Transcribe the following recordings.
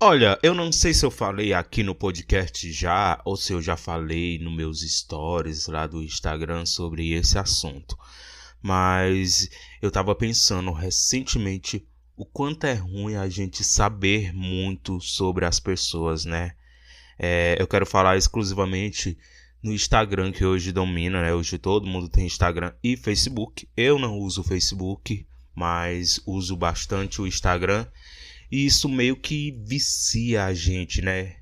Olha, eu não sei se eu falei aqui no podcast já, ou se eu já falei nos meus stories lá do Instagram sobre esse assunto. Mas eu tava pensando recentemente o quanto é ruim a gente saber muito sobre as pessoas, né? Eu quero falar exclusivamente no Instagram, que hoje domina, né? Hoje todo mundo tem Instagram e Facebook. Eu não uso o Facebook, mas uso bastante o Instagram. E isso meio que vicia a gente, né?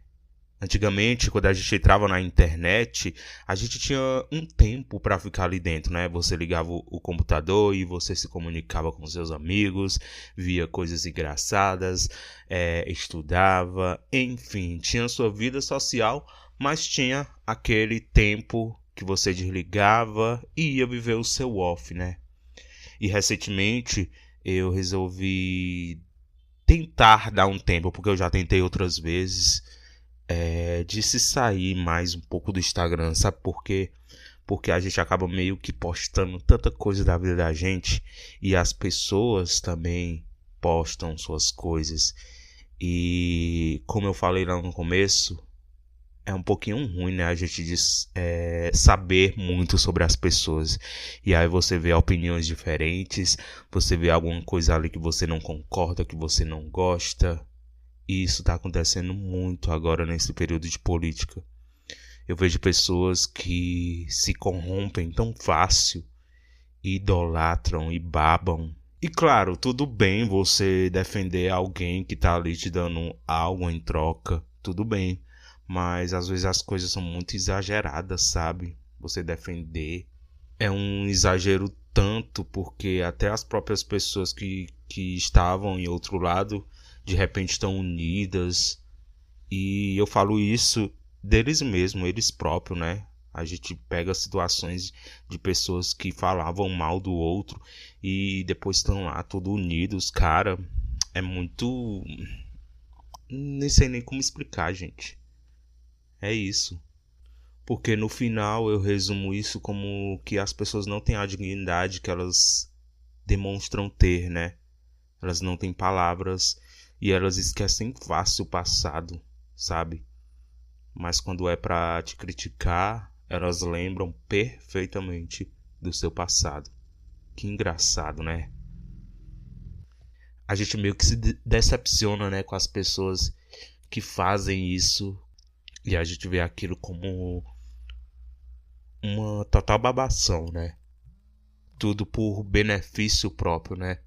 Antigamente, quando a gente entrava na internet, a gente tinha um tempo para ficar ali dentro, né? Você ligava o computador e você se comunicava com seus amigos, via coisas engraçadas, estudava, enfim, tinha sua vida social, mas tinha aquele tempo que você desligava e ia viver o seu off, né? E recentemente eu resolvi tentar dar um tempo, porque eu já tentei outras vezes, de se sair mais um pouco do Instagram, sabe por quê? Porque a gente acaba meio que postando tanta coisa da vida da gente e as pessoas também postam suas coisas. E como eu falei lá no começo, é um pouquinho ruim, né? A gente saber muito sobre as pessoas. E aí você vê opiniões diferentes, você vê alguma coisa ali que você não concorda, que você não gosta. E isso tá acontecendo muito agora nesse período de política. Eu vejo pessoas que se corrompem tão fácil, idolatram e babam. E claro, tudo bem você defender alguém que tá ali te dando algo em troca, tudo bem. Mas às vezes as coisas são muito exageradas, sabe? Você defender é um exagero tanto porque até as próprias pessoas que estavam em outro lado de repente estão unidas. E eu falo isso deles mesmos, eles próprios, né? A gente pega situações de pessoas que falavam mal do outro e depois estão lá todos unidos. Cara, é muito... Nem sei nem como explicar, gente. É isso. Porque no final eu resumo isso como que as pessoas não têm a dignidade que elas demonstram ter, né? Elas não têm palavras e elas esquecem fácil o passado, sabe? Mas quando é pra te criticar, elas lembram perfeitamente do seu passado. Que engraçado, né? A gente meio que se decepciona, né, com as pessoas que fazem isso. E a gente vê aquilo como uma total babação, né? Tudo por benefício próprio, né?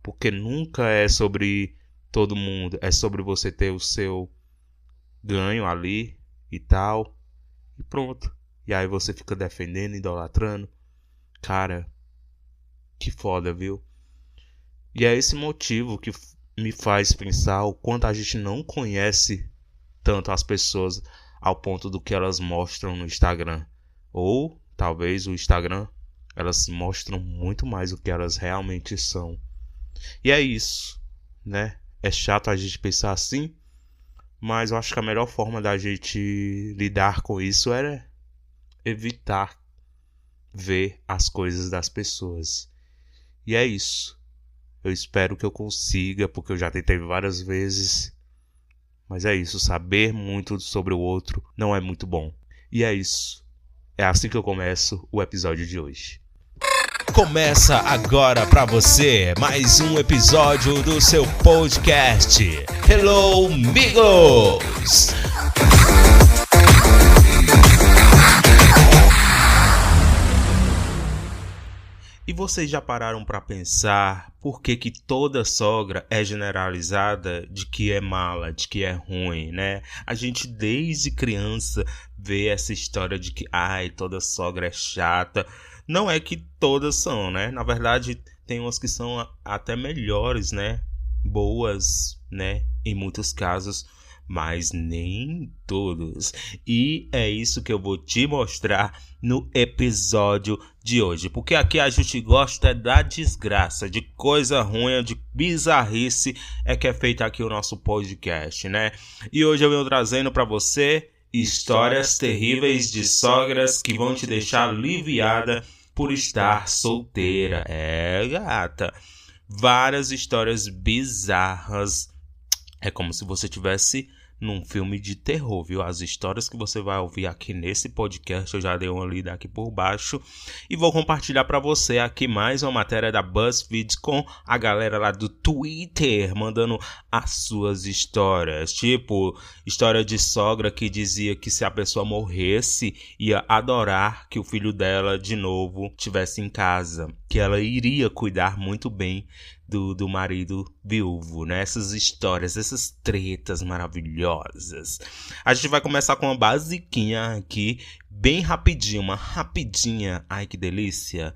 Porque nunca é sobre todo mundo. É sobre você ter o seu ganho ali e tal. E pronto. E aí você fica defendendo, idolatrando. Cara, que foda, viu? E é esse motivo que me faz pensar o quanto a gente não conhece tanto as pessoas ao ponto do que elas mostram no Instagram. Ou, talvez, o Instagram, elas mostram muito mais do que elas realmente são. E é isso, né? É chato a gente pensar assim, mas eu acho que a melhor forma da gente lidar com isso é evitar ver as coisas das pessoas. E é isso. Eu espero que eu consiga, porque eu já tentei várias vezes. Mas é isso, saber muito sobre o outro não é muito bom. E é isso. É assim que eu começo o episódio de hoje. Começa agora pra você mais um episódio do seu podcast. Hello, amigos! E vocês já pararam para pensar por que toda sogra é generalizada de que é mala, de que é ruim, né? A gente desde criança vê essa história de que toda sogra é chata. Não é que todas são, né? Na verdade, tem umas que são até melhores, né? Boas, né? Em muitos casos, mas nem todos. E é isso que eu vou te mostrar no episódio de hoje. Porque aqui a gente gosta da desgraça, de coisa ruim, de bizarrice é que é feita aqui o nosso podcast, né? E hoje eu venho trazendo para você histórias terríveis de sogras que vão te deixar aliviada por estar solteira. Gata. Várias histórias bizarras É como se você tivesse num filme de terror, viu? As histórias que você vai ouvir aqui nesse podcast, eu já dei uma lida aqui por baixo e vou compartilhar para você aqui mais uma matéria da BuzzFeed com a galera lá do Twitter, mandando as suas histórias. Tipo, história de sogra que dizia que se a pessoa morresse, ia adorar que o filho dela de novo estivesse em casa, que ela iria cuidar muito bem do marido viúvo, né? Essas histórias, essas tretas maravilhosas. A gente vai começar com uma basiquinha aqui, bem rapidinho, uma rapidinha. Ai, que delícia.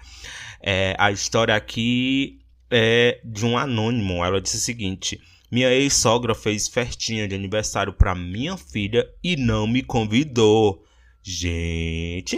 A história aqui é de um anônimo. Ela disse o seguinte: minha ex-sogra fez festinha de aniversário para minha filha e não me convidou. Gente...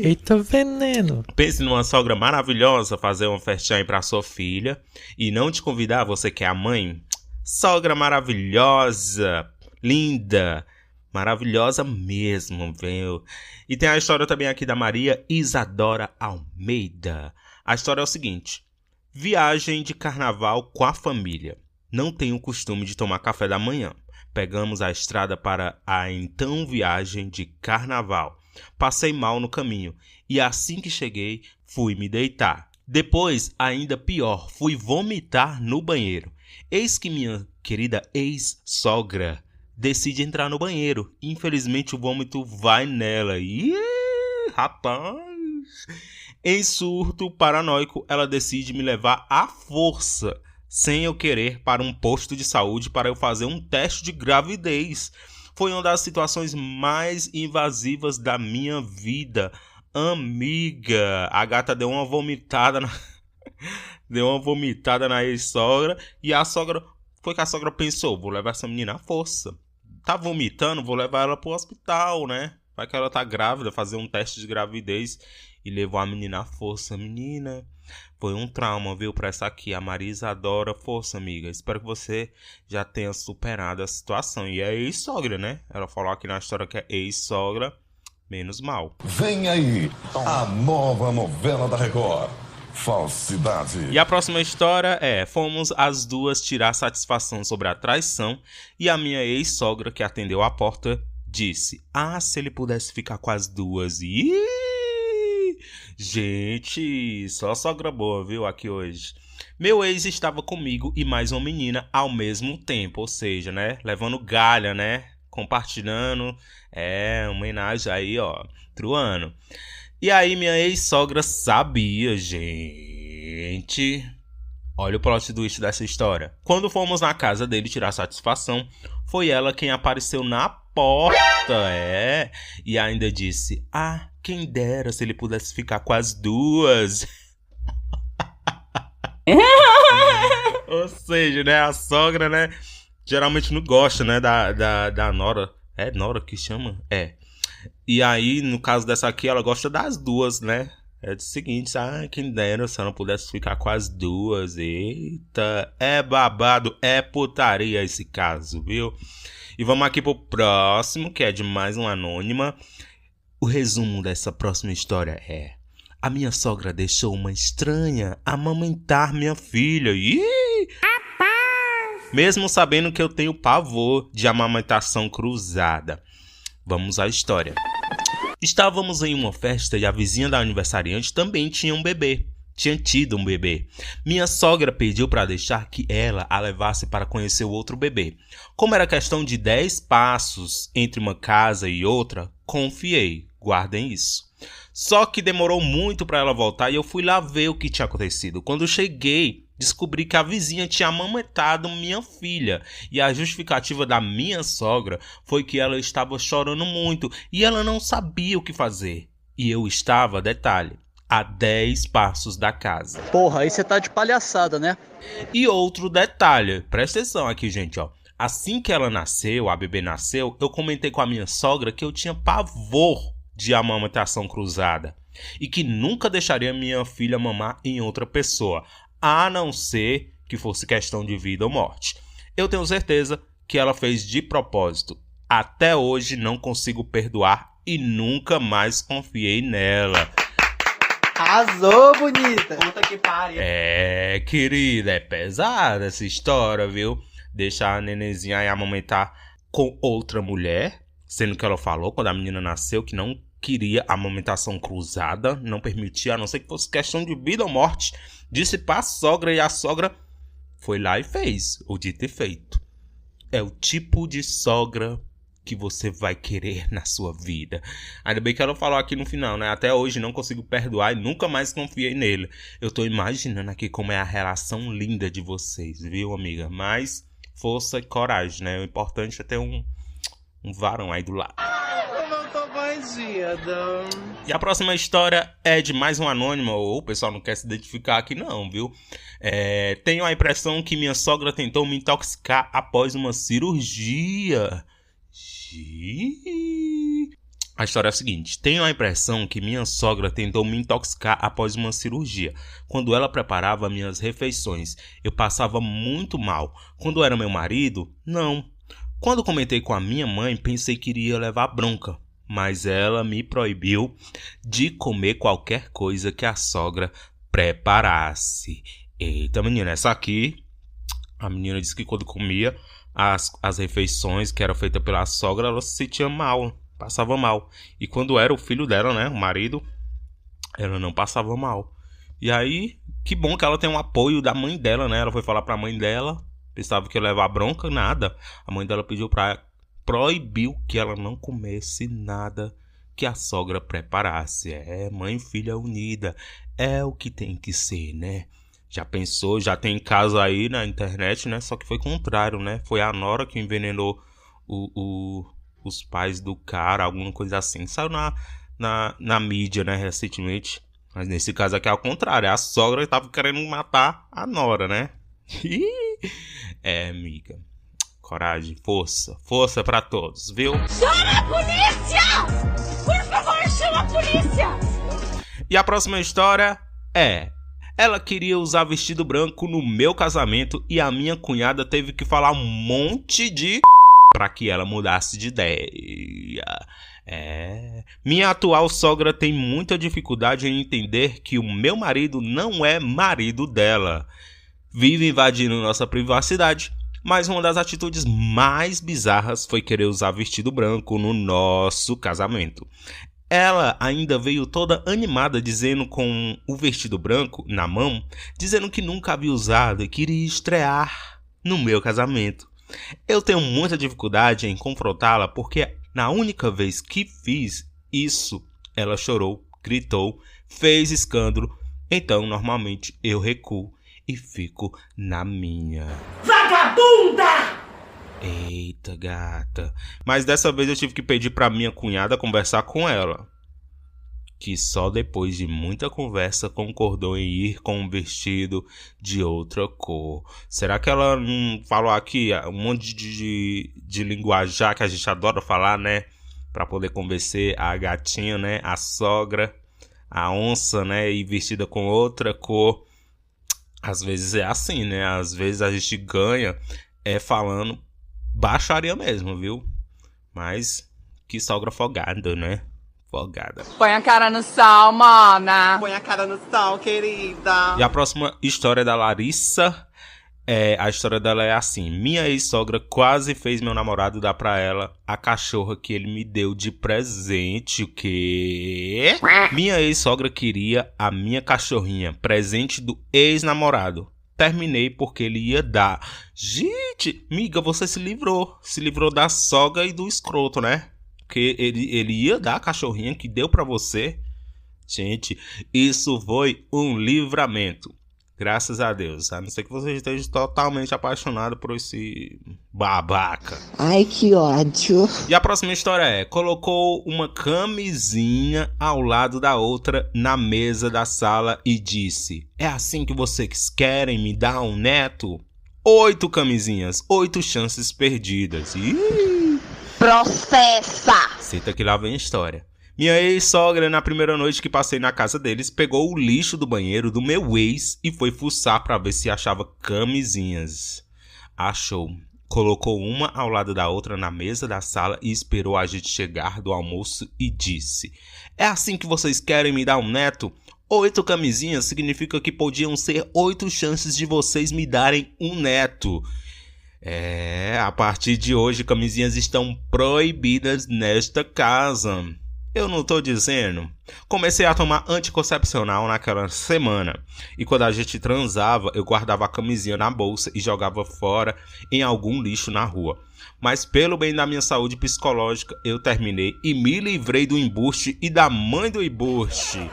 Eita veneno! Pense numa sogra maravilhosa fazer uma festinha aí pra sua filha e não te convidar, você que é a mãe. Sogra maravilhosa, linda, maravilhosa mesmo, viu? E tem a história também aqui da Maria Isadora Almeida. A história é o seguinte: viagem de carnaval com a família. Não tenho o costume de tomar café da manhã. Pegamos a estrada para a então viagem de carnaval. Passei mal no caminho e assim que cheguei, fui me deitar. Depois, ainda pior, fui vomitar no banheiro. Eis que minha querida ex-sogra decide entrar no banheiro. Infelizmente, o vômito vai nela. Ih, rapaz! Em surto paranoico, ela decide me levar à força, sem eu querer, para um posto de saúde para eu fazer um teste de gravidez. Foi uma das situações mais invasivas da minha vida. Amiga, a gata deu uma vomitada na ex-sogra. E a sogra, foi que a sogra pensou: vou levar essa menina à força. Tá vomitando, vou levar ela pro hospital, né? Vai que ela tá grávida, fazer um teste de gravidez. E levou a menina à força. Menina, foi um trauma, viu, pra essa aqui. A Maria Isadora, força, amiga. Espero que você já tenha superado a situação. E é ex-sogra, né? Ela falou aqui na história que é ex-sogra, menos mal. Vem aí, a nova novela da Record, Falsidade. E a próxima história é: fomos as duas tirar satisfação sobre a traição e a minha ex-sogra, que atendeu a porta, disse: ah, se ele pudesse ficar com as duas. Gente, só sogra boa, viu, aqui hoje. Meu ex estava comigo e mais uma menina ao mesmo tempo, ou seja, né, levando galha, né, compartilhando, homenagem aí, ó, truano. E aí minha ex-sogra sabia, gente. Olha o plot twist dessa história. Quando fomos na casa dele tirar satisfação, foi ela quem apareceu na porta, e ainda disse: ah, quem dera se ele pudesse ficar com as duas. Ou seja, né, a sogra, né, geralmente não gosta, né, da nora. É nora que chama? É. E aí, no caso dessa aqui, ela gosta das duas, né? É o seguinte: ah, quem dera se ela não pudesse ficar com as duas. Eita, é babado, é putaria esse caso, viu? E vamos aqui pro próximo, que é de mais uma anônima. O resumo dessa próxima história é: a minha sogra deixou uma estranha amamentar minha filha. Ih! Mesmo sabendo que eu tenho pavor de amamentação cruzada. Vamos à história. Estávamos em uma festa e a vizinha da aniversariante também tinha um bebê. Tinha tido um bebê. Minha sogra pediu para deixar que ela a levasse para conhecer o outro bebê. Como era questão de 10 passos entre uma casa e outra, confiei. Guardem isso. Só que demorou muito para ela voltar e eu fui lá ver o que tinha acontecido. Quando cheguei, descobri que a vizinha tinha amamentado minha filha. E a justificativa da minha sogra foi que ela estava chorando muito e ela não sabia o que fazer. E eu estava, detalhe, a 10 passos da casa. Porra, aí você tá de palhaçada, né? E outro detalhe, presta atenção aqui, gente, ó. Assim que ela nasceu, a bebê nasceu, eu comentei com a minha sogra que eu tinha pavor de amamentação cruzada e que nunca deixaria minha filha mamar em outra pessoa, a não ser que fosse questão de vida ou morte. Eu tenho certeza que ela fez de propósito. Até hoje não consigo perdoar e nunca mais confiei nela. Arrasou, bonita! Puta que pariu! É, querida, é pesada essa história, viu? deixar a nenenzinha aí amamentar com outra mulher, sendo que ela falou quando a menina nasceu que não queria amamentação cruzada, não permitia, a não ser que fosse questão de vida ou morte. Disse pra sogra e a sogra foi lá e fez o dito e feito. É o tipo de sogra que você vai querer na sua vida. Ainda bem que ela falou aqui no final, né? Até hoje não consigo perdoar e nunca mais confiei nele. Eu tô imaginando aqui como é a relação linda de vocês, viu, amiga? Mas força e coragem, né? O importante é ter um varão aí do lado. E a próxima história é de mais um anônimo, ou o pessoal não quer se identificar aqui não, viu? Tenho a impressão que minha sogra tentou me intoxicar após uma cirurgia. A história é a seguinte: tenho a impressão que minha sogra tentou me intoxicar após uma cirurgia. Quando ela preparava minhas refeições, eu passava muito mal. Quando era meu marido, não. Quando comentei com a minha mãe, pensei que iria levar bronca, mas ela me proibiu de comer qualquer coisa que a sogra preparasse. Eita, menina, essa aqui, a menina disse que quando comia as refeições que eram feitas pela sogra, ela se sentia mal, passava mal. E quando era o filho dela, né, o marido, ela não passava mal. E aí, que bom que ela tem um apoio da mãe dela, né? Ela foi falar pra mãe dela, pensava que ia levar bronca, nada. A mãe dela proibiu que ela não comesse nada que a sogra preparasse. Mãe e filha unida, é o que tem que ser, né? Já pensou, já tem caso aí na internet, né? Só que foi contrário, né? Foi a nora que envenenou os pais do cara, alguma coisa assim. Saiu na mídia, né, recentemente. Mas nesse caso aqui é ao contrário. A sogra tava querendo matar a nora, né? Amiga. Coragem, força pra todos, viu? Chama a polícia! Por favor, chama a polícia! E a próxima história é: ela queria usar vestido branco no meu casamento e a minha cunhada teve que falar um monte de pra que ela mudasse de ideia. Minha atual sogra tem muita dificuldade em entender que o meu marido não é marido dela. Vive invadindo nossa privacidade. Mas uma das atitudes mais bizarras foi querer usar vestido branco no nosso casamento. Ela ainda veio toda animada, dizendo com o vestido branco na mão, dizendo que nunca havia usado e queria estrear no meu casamento. Eu tenho muita dificuldade em confrontá-la porque na única vez que fiz isso, ela chorou, gritou, fez escândalo. Então, normalmente, eu recuo e fico na minha. Vagabunda! Eita, gata. Mas dessa vez eu tive que pedir pra minha cunhada conversar com ela, que só depois de muita conversa concordou em ir com um vestido de outra cor. Será que ela não falou aqui um monte de linguajar que a gente adora falar, né? Pra poder convencer a gatinha, né? A sogra, a onça, né? E vestida com outra cor. Às vezes é assim, né? Às vezes a gente ganha falando baixaria mesmo, viu? Mas que sogra folgada, né? Folgada. Põe a cara no sol, mana. Põe a cara no sol, querida. E a próxima história da Larissa, a história dela é assim: minha ex-sogra quase fez meu namorado dar pra ela a cachorra que ele me deu de presente. O quê? Minha ex-sogra queria a minha cachorrinha, presente do ex-namorado. Terminei porque ele ia dar. Gente, miga, você se livrou da sogra e do escroto, né? Porque ele ia dar a cachorrinha que deu pra você. Gente, isso foi um livramento. Graças a Deus. A não ser que você esteja totalmente apaixonado por esse babaca. Ai, que ódio. E a próxima história é: colocou uma camisinha ao lado da outra na mesa da sala e disse: é assim que vocês querem me dar um neto? 8 camisinhas, 8 chances perdidas. Processa! Senta que lá vem a história. Minha ex-sogra, na primeira noite que passei na casa deles, pegou o lixo do banheiro do meu ex e foi fuçar pra ver se achava camisinhas. Achou. Colocou uma ao lado da outra na mesa da sala e esperou a gente chegar do almoço e disse: é assim que vocês querem me dar um neto? 8 camisinhas significa que podiam ser 8 chances de vocês me darem um neto. A partir de hoje, camisinhas estão proibidas nesta casa. Eu não tô dizendo. Comecei a tomar anticoncepcional naquela semana. E quando a gente transava, eu guardava a camisinha na bolsa e jogava fora em algum lixo na rua. Mas pelo bem da minha saúde psicológica, eu terminei e me livrei do embuste e da mãe do embuste.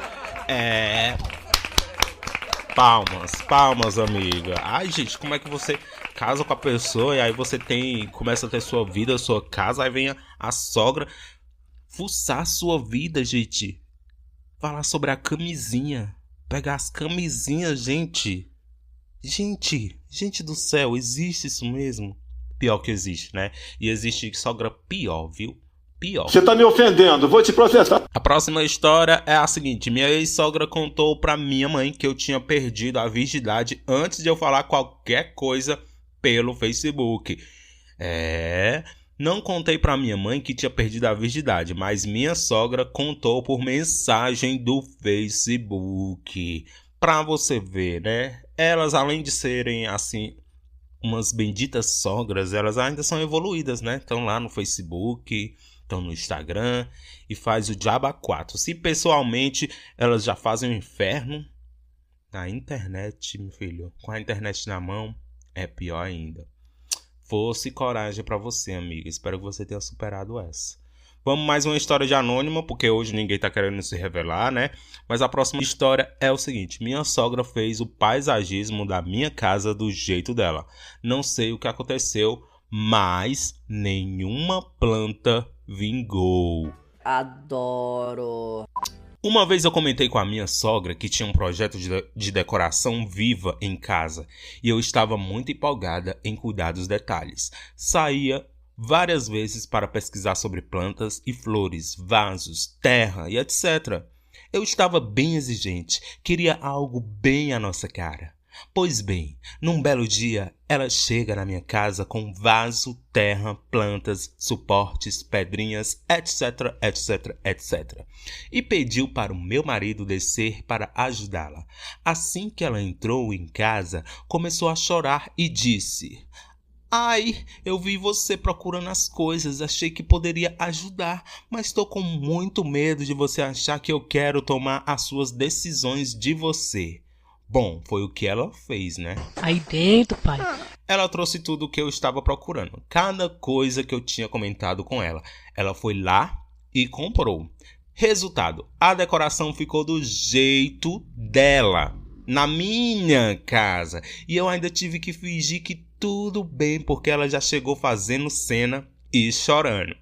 Palmas, amiga. Ai, gente, como é que você casa com a pessoa e aí você começa a ter sua vida, sua casa, aí vem a sogra fuçar a sua vida, gente. Falar sobre a camisinha. Pegar as camisinhas, gente. Gente do céu, existe isso mesmo? Pior que existe, né? E existe sogra pior, viu? Pior. Você tá me ofendendo, vou te processar. A próxima história é a seguinte. Minha ex-sogra contou pra minha mãe que eu tinha perdido a virgindade antes de eu falar qualquer coisa pelo Facebook. Não contei pra minha mãe que tinha perdido a virgindade, mas minha sogra contou por mensagem do Facebook. Pra você ver, né? Elas, além de serem, assim, umas benditas sogras, elas ainda são evoluídas, né? Estão lá no Facebook, estão no Instagram e faz o diabo a quatro. Se pessoalmente elas já fazem o inferno, na internet, meu filho, com a internet na mão, é pior ainda. Força e coragem pra você, amiga. Espero que você tenha superado essa. Vamos mais uma história de anônima, porque hoje ninguém tá querendo se revelar, né? Mas a próxima história é o seguinte. Minha sogra fez o paisagismo da minha casa do jeito dela. Não sei o que aconteceu, mas nenhuma planta vingou. Adoro. Uma vez eu comentei com a minha sogra que tinha um projeto de decoração viva em casa e eu estava muito empolgada em cuidar dos detalhes. Saía várias vezes para pesquisar sobre plantas e flores, vasos, terra e etc. Eu estava bem exigente, queria algo bem à nossa cara. Pois bem, num belo dia, ela chega na minha casa com vaso, terra, plantas, suportes, pedrinhas, etc, etc, etc. E pediu para o meu marido descer para ajudá-la. Assim que ela entrou em casa, começou a chorar e disse: "Ai, eu vi você procurando as coisas, achei que poderia ajudar, mas estou com muito medo de você achar que eu quero tomar as suas decisões de você." Bom, foi o que ela fez, né? Aí dentro, pai. Ela trouxe tudo o que eu estava procurando. Cada coisa que eu tinha comentado com ela. Ela foi lá e comprou. Resultado, a decoração ficou do jeito dela. Na minha casa. E eu ainda tive que fingir que tudo bem, porque ela já chegou fazendo cena e chorando.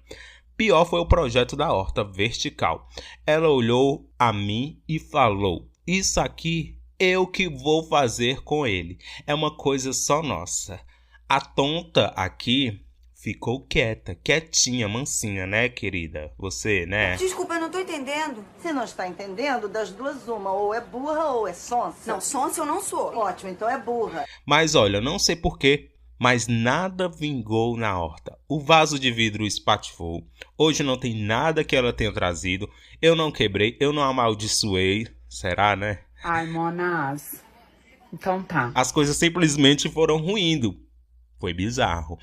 Pior foi o projeto da horta vertical. Ela olhou a mim e falou: "Isso aqui eu que vou fazer com ele. É uma coisa só nossa." A tonta aqui ficou quieta, quietinha, mansinha, né, querida? Você, né? Desculpa, eu não tô entendendo. Você não está entendendo? Das duas, uma. Ou é burra ou é sonsa. Não, sonsa eu não sou. Ótimo, então é burra. Mas olha, não sei porquê, mas nada vingou na horta. O vaso de vidro espatifou. Hoje não tem nada que ela tenha trazido. Eu não quebrei, eu não amaldiçoei. Será, né? Ai, Monas. Então tá. As coisas simplesmente foram ruindo. Foi bizarro.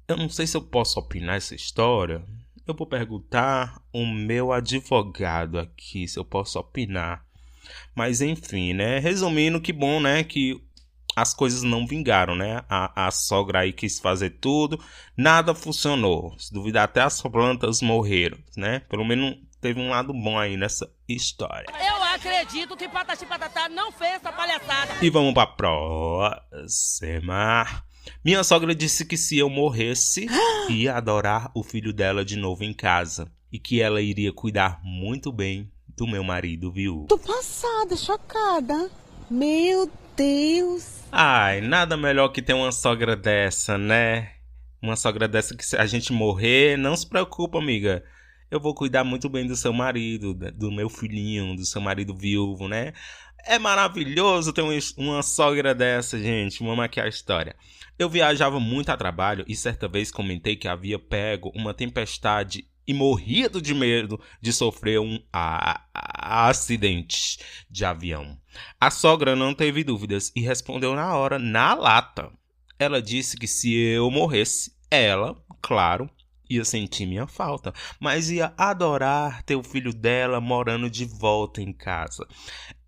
Eu não sei se eu posso opinar essa história. Eu vou perguntar o meu advogado aqui se eu posso opinar. Mas enfim, né? Resumindo, que bom, né? Que as coisas não vingaram, né? A sogra aí quis fazer tudo. Nada funcionou. Se duvidar, até as plantas morreram, né? Pelo menos teve um lado bom aí nessa história. Eu acredito que Patati Patatá não fez essa palhaçada. E vamos pra próxima. Minha sogra disse que se eu morresse, ia adorar o filho dela de novo em casa. E que ela iria cuidar muito bem do meu marido viúvo. Tô passada, chocada. Meu Deus. Ai, nada melhor que ter uma sogra dessa, né? Uma sogra dessa que se a gente morrer, não se preocupa, amiga. Eu vou cuidar muito bem do seu marido, do meu filhinho, do seu marido viúvo, né? É maravilhoso ter uma sogra dessa, gente. Vamos aqui a história. Eu viajava muito a trabalho e certa vez comentei que havia pego uma tempestade e morrido de medo de sofrer um acidente de avião. A sogra não teve dúvidas e respondeu na hora, na lata. Ela disse que se eu morresse, ela, claro, ia sentir minha falta, mas ia adorar ter o filho dela morando de volta em casa.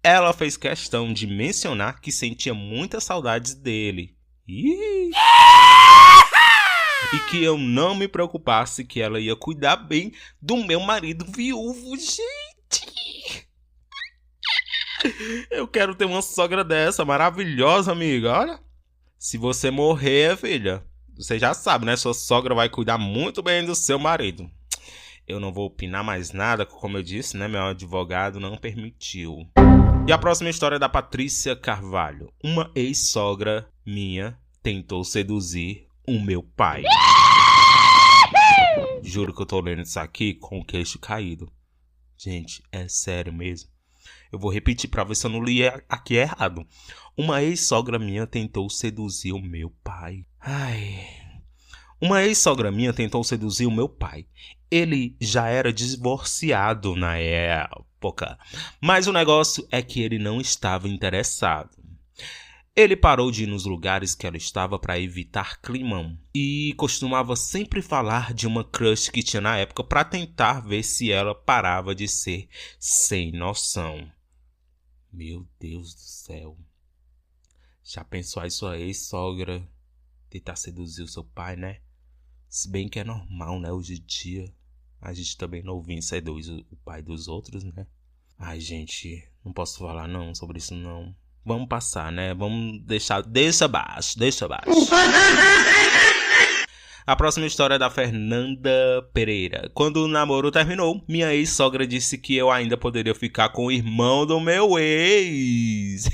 Ela fez questão de mencionar que sentia muitas saudades dele. E que eu não me preocupasse, que ela ia cuidar bem do meu marido viúvo. Gente, eu quero ter uma sogra dessa, maravilhosa, amiga. Olha, se você morrer, filha, você já sabe, né? Sua sogra vai cuidar muito bem do seu marido. Eu não vou opinar mais nada, como eu disse, né? Meu advogado não permitiu. E a próxima história é da Patrícia Carvalho. Uma ex-sogra minha tentou seduzir o meu pai. Juro que eu tô lendo isso aqui com o queixo caído. Gente, é sério mesmo. Eu vou repetir pra ver se eu não li aqui errado. Uma ex-sogra minha tentou seduzir o meu pai. Uma ex-sogra minha tentou seduzir o meu pai. Ele já era divorciado na época. Mas o negócio é que ele não estava interessado. Ele parou de ir nos lugares que ela estava para evitar climão. E costumava sempre falar de uma crush que tinha na época para tentar ver se ela parava de ser sem noção. Meu Deus do céu. Já pensou aí sua ex-sogra tentar seduzir o seu pai, né? Se bem que é normal, né? Hoje em dia a gente também novinho seduz o pai dos outros, né? Ai, gente, não posso falar não sobre isso não. Vamos passar, né? Vamos deixar... Deixa abaixo. A próxima história é da Fernanda Pereira. Quando o namoro terminou, minha ex-sogra disse que eu ainda poderia ficar com o irmão do meu ex.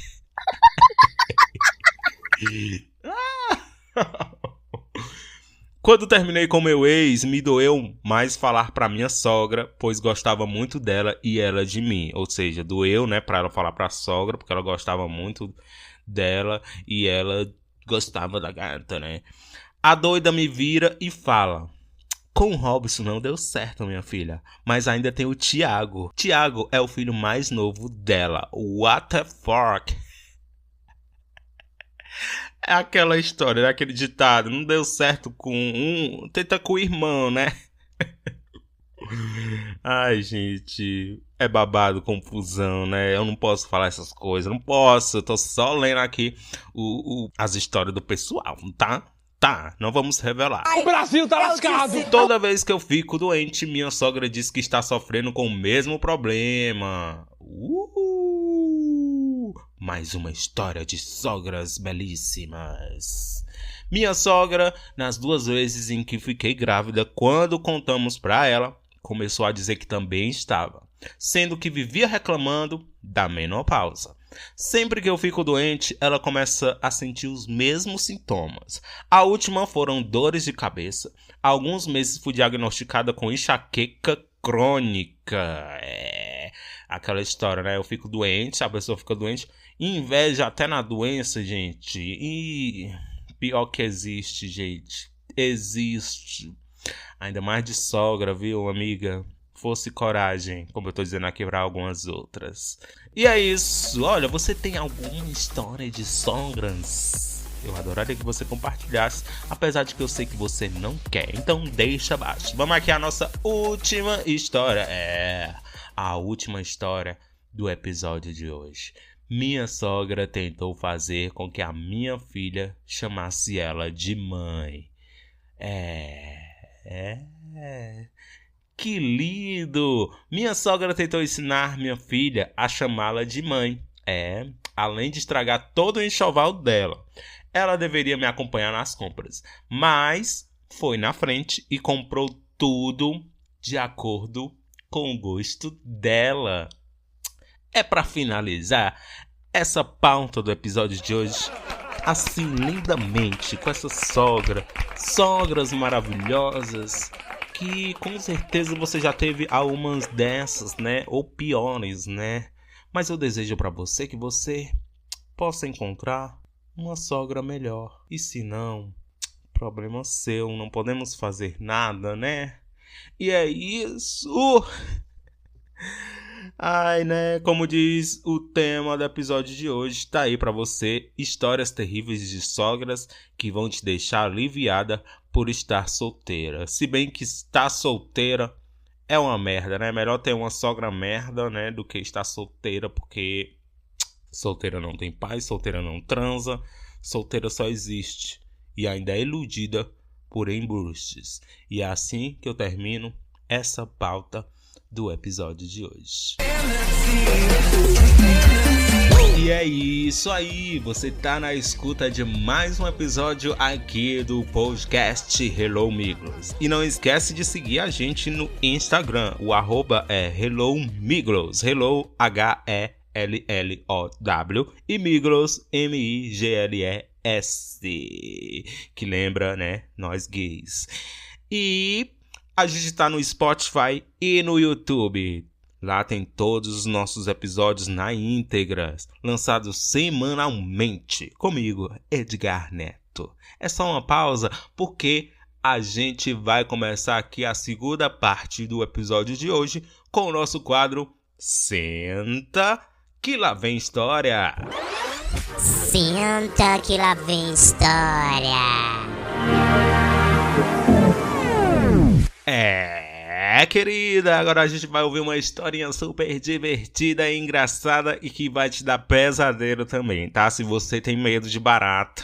Quando terminei com meu ex, me doeu mais falar pra minha sogra, pois gostava muito dela e ela de mim. Ou seja, doeu, né, pra ela falar pra sogra, porque ela gostava muito dela e ela gostava da gata, né. A doida me vira e fala: com o Robson não deu certo, minha filha, mas ainda tem o Thiago. Thiago é o filho mais novo dela. What the fuck? É aquela história, né? Aquele ditado, não deu certo com um, tenta com o irmão, né? Ai, gente, é babado, confusão, né? Eu não posso falar essas coisas, não posso. Eu tô só lendo aqui as histórias do pessoal, tá? Tá, não vamos revelar. O Brasil tá lascado! Toda vez que eu fico doente, minha sogra diz que está sofrendo com o mesmo problema. Mais uma história de sogras belíssimas. Minha sogra, nas 2 vezes em que fiquei grávida, quando contamos pra ela, começou a dizer que também estava, sendo que vivia reclamando da menopausa. Sempre que eu fico doente, ela começa a sentir os mesmos sintomas. A última foram dores de cabeça. Há alguns meses fui diagnosticada com enxaqueca crônica. Aquela história, né? Eu fico doente, a pessoa fica doente. Inveja até na doença, gente. E pior que existe, gente. Existe. Ainda mais de sogra, viu, amiga? Fosse coragem, como eu tô dizendo aqui para algumas outras. E é isso. Olha, você tem alguma história de sogras? Eu adoraria que você compartilhasse, apesar de que eu sei que você não quer. Então deixa abaixo. Vamos aqui à nossa última história. A última história do episódio de hoje. Minha sogra tentou fazer com que a minha filha chamasse ela de mãe. Que lindo! Minha sogra tentou ensinar minha filha a chamá-la de mãe. Além de estragar todo o enxoval dela. Ela deveria me acompanhar nas compras, mas foi na frente e comprou tudo de acordo com o gosto dela. Para finalizar essa pauta do episódio de hoje, assim lindamente, com essa sogras maravilhosas, que com certeza você já teve algumas dessas, né? Ou piores, né? Mas eu desejo para você que você possa encontrar uma sogra melhor. E se não, problema seu, não podemos fazer nada, né? E é isso. Ai, né? Como diz o tema do episódio de hoje, tá aí pra você histórias terríveis de sogras que vão te deixar aliviada por estar solteira. Se bem que estar solteira é uma merda, né? Melhor ter uma sogra merda, né? Do que estar solteira, porque solteira não tem paz, solteira não transa, solteira só existe e ainda é iludida por embustes. E é assim que eu termino essa pauta do episódio de hoje. E é isso aí, você tá na escuta de mais um episódio aqui do podcast Hello Miglos. E não esquece de seguir a gente no Instagram, o @ é Hello Miglos, Hello HELLOW e Miglos MIGLES, que lembra, né, nós gays. E a gente tá no Spotify e no YouTube. Lá tem todos os nossos episódios na íntegra, lançados semanalmente. Comigo, Edgar Neto. É só uma pausa, porque a gente vai começar aqui a segunda parte do episódio de hoje com o nosso quadro Senta que lá vem história. Senta que lá vem história. Querida, agora a gente vai ouvir uma historinha super divertida e engraçada e que vai te dar pesadelo também, tá? Se você tem medo de barata.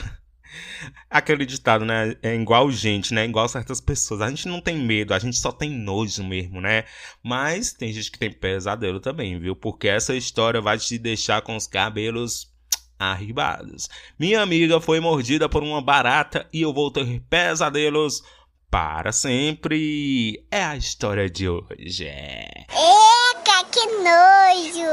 Aquele ditado, né? É igual gente, né? Igual certas pessoas. A gente não tem medo, a gente só tem nojo mesmo, né? Mas tem gente que tem pesadelo também, viu? Porque essa história vai te deixar com os cabelos arribados. Minha amiga foi mordida por uma barata e eu vou ter pesadelos para sempre. É a história de hoje. Eca, que nojo!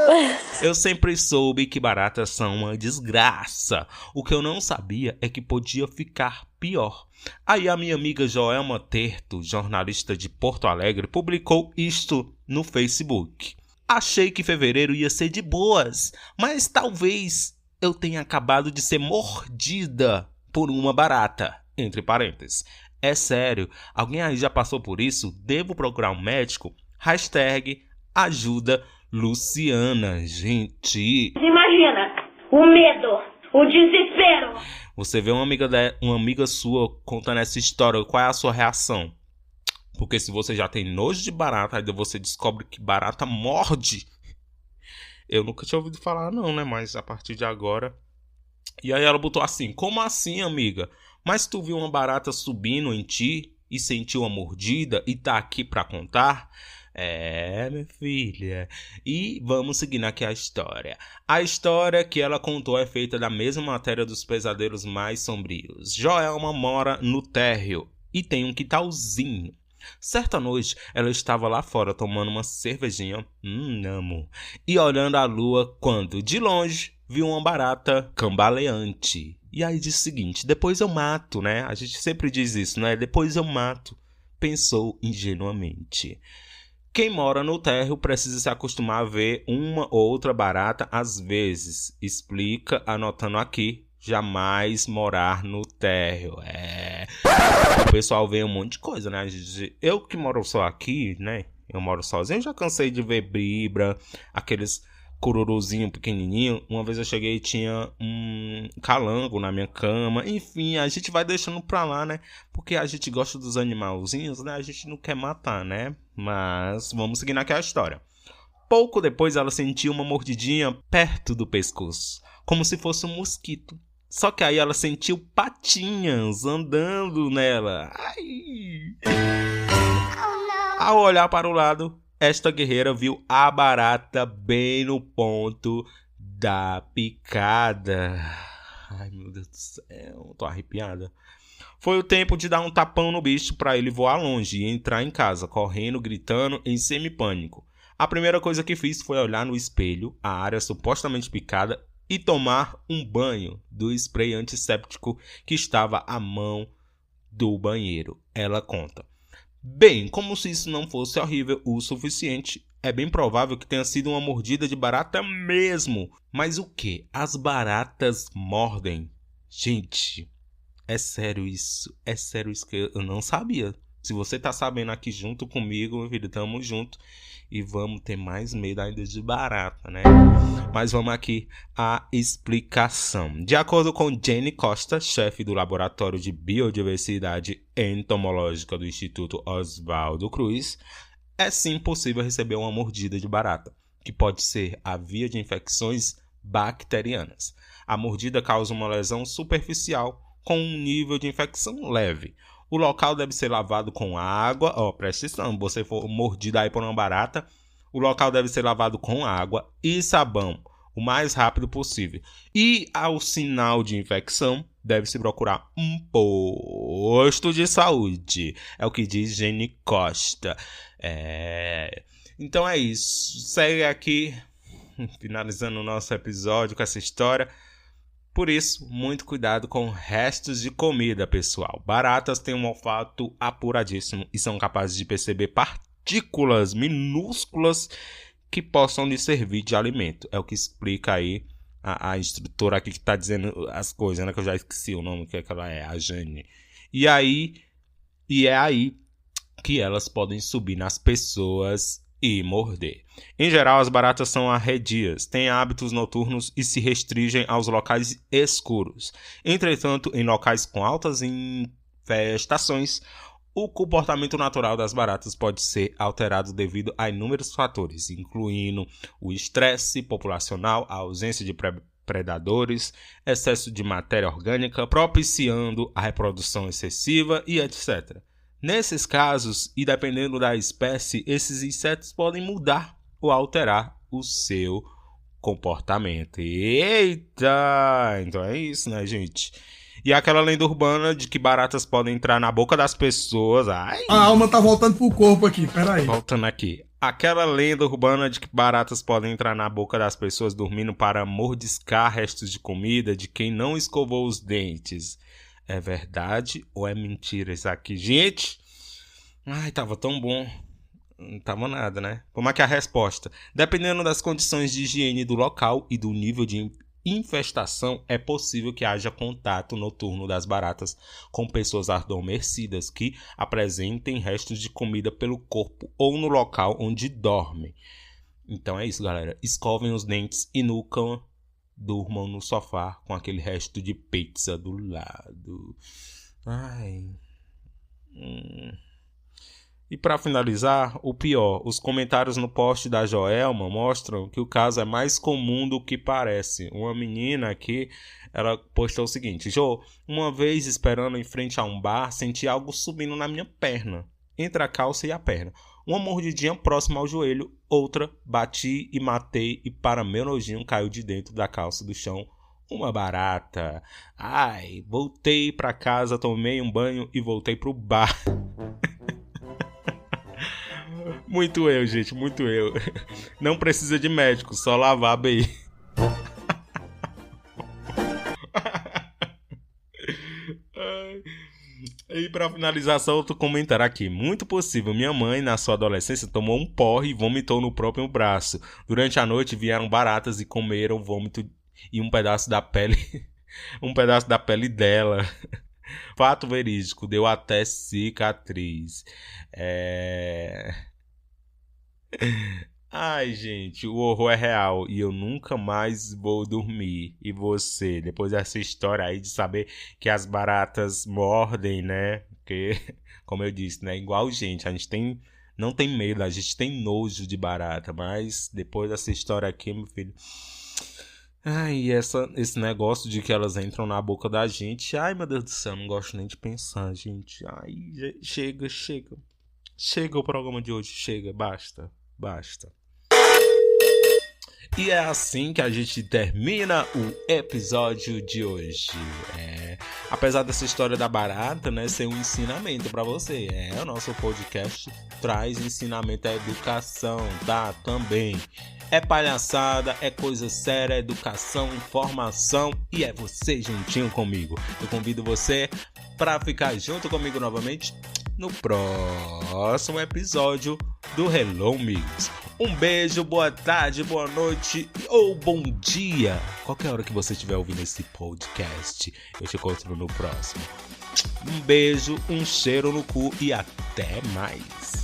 Eu sempre soube que baratas são uma desgraça. O que eu não sabia é que podia ficar pior. Aí a minha amiga Joelma Terto, jornalista de Porto Alegre, publicou isto no Facebook. Achei que fevereiro ia ser de boas, mas talvez eu tenha acabado de ser mordida por uma barata. Entre parênteses. É sério, alguém aí já passou por isso? Devo procurar um médico? #ajuda Luciana, gente. Imagina, o medo, o desespero. Você vê uma amiga sua contando essa história, qual é a sua reação? Porque se você já tem nojo de barata, ainda você descobre que barata morde. Eu nunca tinha ouvido falar não, né? Mas a partir de agora... E aí ela botou assim, como assim, amiga? Mas tu viu uma barata subindo em ti e sentiu uma mordida e tá aqui pra contar? Minha filha. E vamos seguindo aqui a história. A história que ela contou é feita da mesma matéria dos pesadelos mais sombrios. Joelma mora no térreo e tem um quintalzinho. Certa noite, ela estava lá fora tomando uma cervejinha, amo, e olhando a lua quando, de longe, viu uma barata cambaleante. E aí disse o seguinte, depois eu mato, né? A gente sempre diz isso, né? Depois eu mato, pensou ingenuamente. Quem mora no térreo precisa se acostumar a ver uma ou outra barata às vezes. Explica, anotando aqui, jamais morar no térreo. O pessoal vê um monte de coisa, né? Eu que moro só aqui, né? Eu moro sozinho, já cansei de ver bribra, aqueles cururuzinho pequenininho. Uma vez eu cheguei e tinha um calango na minha cama. Enfim, a gente vai deixando pra lá, né? Porque a gente gosta dos animalzinhos, né? A gente não quer matar, né? Mas vamos seguir naquela história. Pouco depois ela sentiu uma mordidinha perto do pescoço, como se fosse um mosquito. Só que aí ela sentiu patinhas andando nela. Ai. Ao olhar para o lado, esta guerreira viu a barata bem no ponto da picada. Ai, meu Deus do céu, tô arrepiada. Foi o tempo de dar um tapão no bicho para ele voar longe e entrar em casa, correndo, gritando, em semi-pânico. A primeira coisa que fiz foi olhar no espelho, a área supostamente picada, e tomar um banho do spray antisséptico que estava à mão do banheiro. Ela conta. Bem, como se isso não fosse horrível o suficiente, é bem provável que tenha sido uma mordida de barata mesmo. Mas o que? As baratas mordem? Gente, é sério isso que eu não sabia. Se você tá sabendo aqui junto comigo, meu filho, tamo junto. E vamos ter mais medo ainda de barata, né? Mas vamos aqui à explicação. De acordo com Jenny Costa, chefe do Laboratório de Biodiversidade Entomológica do Instituto Oswaldo Cruz, é sim possível receber uma mordida de barata, que pode ser a via de infecções bacterianas. A mordida causa uma lesão superficial com um nível de infecção leve. O local deve ser lavado com água. Presta atenção, você for mordida aí por uma barata, o local deve ser lavado com água e sabão o mais rápido possível. E ao sinal de infecção, deve-se procurar um posto de saúde. É o que diz Jenny Costa. Então é isso. Segue aqui, finalizando o nosso episódio com essa história. Por isso, muito cuidado com restos de comida, pessoal. Baratas têm um olfato apuradíssimo e são capazes de perceber partículas minúsculas que possam lhe servir de alimento. É o que explica aí a instrutora aqui que está dizendo as coisas, né? Que eu já esqueci o nome, que ela é, a Jane. E é aí que elas podem subir nas pessoas e morder. Em geral, as baratas são arredias, têm hábitos noturnos e se restringem aos locais escuros. Entretanto, em locais com altas infestações, o comportamento natural das baratas pode ser alterado devido a inúmeros fatores, incluindo o estresse populacional, a ausência de predadores, excesso de matéria orgânica, propiciando a reprodução excessiva e etc. Nesses casos, e dependendo da espécie, esses insetos podem mudar ou alterar o seu comportamento. Eita! Então é isso, né, gente? E aquela lenda urbana de que baratas podem entrar na boca das pessoas... Ai! A alma tá voltando pro corpo aqui, peraí. Voltando aqui. Aquela lenda urbana de que baratas podem entrar na boca das pessoas dormindo para mordiscar restos de comida de quem não escovou os dentes. É verdade ou é mentira isso aqui? Gente, tava tão bom. Não tava nada, né? Como é que é a resposta? Dependendo das condições de higiene do local e do nível de infestação, é possível que haja contato noturno das baratas com pessoas adormecidas que apresentem restos de comida pelo corpo ou no local onde dormem. Então é isso, galera. Escovem os dentes e nunca durmam no sofá com aquele resto de pizza do lado. E para finalizar, o pior, os comentários no post da Joelma mostram que o caso é mais comum do que parece. Uma menina aqui, ela postou o seguinte: Jo, uma vez esperando em frente a um bar, senti algo subindo na minha perna, entre a calça e a perna. Uma mordidinha próxima ao joelho, outra, bati e matei e para meu nojinho caiu de dentro da calça do chão uma barata. Voltei para casa, tomei um banho e voltei pro bar. Muito eu, gente, muito eu. Não precisa de médico, só lavar bem. E para finalizar, só outro comentário aqui. Muito possível, minha mãe, na sua adolescência, tomou um porre e vomitou no próprio braço. Durante a noite vieram baratas e comeram o vômito e um pedaço da pele. Um pedaço da pele dela. Fato verídico, deu até cicatriz. Gente, o horror é real e eu nunca mais vou dormir. E você, depois dessa história aí de saber que as baratas mordem, né? Porque, como eu disse, né? Igual gente, a gente não tem medo, a gente tem nojo de barata. Mas depois dessa história aqui, meu filho... esse negócio de que elas entram na boca da gente... meu Deus do céu, não gosto nem de pensar, gente. Chega. Chega o programa de hoje, chega, basta. E é assim que a gente termina o episódio de hoje. Apesar dessa história da barata, né, ser um ensinamento pra você. O nosso podcast traz ensinamento à educação, tá? Também. É palhaçada, é coisa séria, educação, informação e é você juntinho comigo. Eu convido você pra ficar junto comigo novamente no próximo episódio do Hello Amigos. Um beijo, boa tarde, boa noite ou bom dia. Qualquer hora que você estiver ouvindo esse podcast, eu te encontro no próximo. Um beijo, um cheiro no cu e até Até mais.